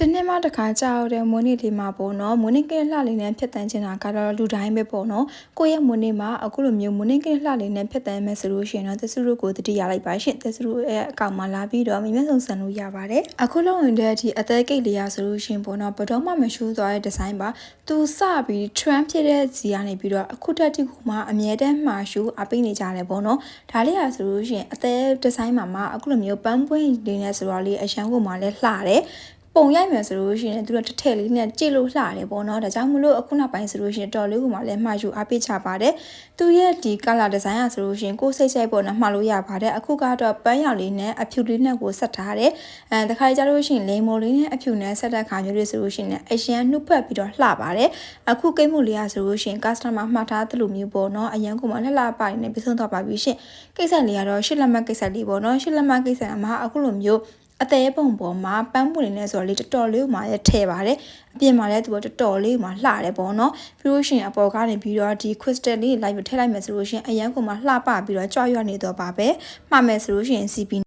တနေ့မှတစ်ခါကြောက်တဲ့မွေးနေ့လေးမှာပေါ့နော်မွေးနေ့ကလှလေးနဲ့ဖြတ်တန်းချင်တာကတော့လူတိုင်းပဲပေါ့နော်ကိုယ့်ရဲ့မွေးနေ့မှာအခုလိုမျိုးမွေးနေ့ကလှလေးနဲ့ဖြတ်တန်းမယ်ဆိုလို့ရှိရင်တော့တဆူတို့ကိုတတိယလိုက်ပါရှင်တဆူတို့ရဲ့အကောင့်မှာလာပြီးတော့မြင်မြဆုံဆန်လို့ရပါတယ်အခုလုံးဝင်တဲ့အထိအသေးကိတ်လေးရဆိုလို့ရှိရင်ပေါ့နော်ဘယ်တော့မှမရှူးသွားတဲ့ဒီဇိုင်းပါသူစပြီး trend ဖြစ်တဲ့ဇီကနေပြီးတော့အခုတက်တိကူမှာအမြဲတမ်းမှာရှူအပိနေကြတယ်ပေါ့နော်ဒါလေးရဆိုလို့ရှိရင်အသေးဒီဇိုင်းမှာအခုလိုမျိုးပန်းပွင့်လေးနဲ့ဆိုတော့လေအရန်ကိုမှလည်းလှတယ်ပုံရိုက်မယ်ဆိုလို့ရှိရင်သူတို့တစ်ထည့်လေးနဲ့ကြည့်လို့လှတယ်ပေါ့နော်ဒါကြောင့်မလို့အခုနောက်ပိုင်းဆိုလို့ရှိရင်တော်လေးကမှလည်းမှားယူအားပေးချပါတယ်သူရဲ့ဒီ color design อ่ะဆိုလို့ရှိရင်ကိုယ်စိတ်ဆိုင်ပေါ့နော်မှားလို့ရပါတယ်အခုကတော့ပန်းရောင်လေးနဲ့အဖြူလေးနဲ့ကိုဆက်ထားတယ်တခါကြလို့ရှိရင်လိမ်မိုလေးနဲ့အဖြူနဲ့ဆက်တဲ့ခါမျိုးလေးဆိုလို့ရှိရင်အရန်နှုတ်ဖက်ပြီးတော့လှပါတယ်အခုကိတ်မှုလေးอ่ะဆိုလို့ရှိရင် customer မှားထားသလိုမျိုးပေါ့နော်အရန်ကမှလှလှပိုင်းနဲ့ပြဆုံးသွားပါပြီရှင်ကိစ္စလေးကတော့ရှစ်လက်မကိစ္စလေးပေါ့နော်ရှစ်လက်မကိစ္စမှာအခုလိုမျိုးအသေးပုံပေါ်မှာပန်းပွင့်နေဆိုတော့လေတော်တော်လေးမှလည်းထည့်ပါတယ်အပြင်မှာလည်းသူတော်တော်လေးမှလှတယ်ပေါ့နော်ပြီးလို့ရှိရင်အပေါ်ကနေပြီးတော့ဒီ crystal လေးလိုက်ထည့်လိုက်မယ်ဆိုလို့ရှိရင်အရန်ကမှလှပပြီးတော့ကြောက်ရွံ့နေတော့ပါပဲမှာမယ်ဆိုလို့ရှိရင် CP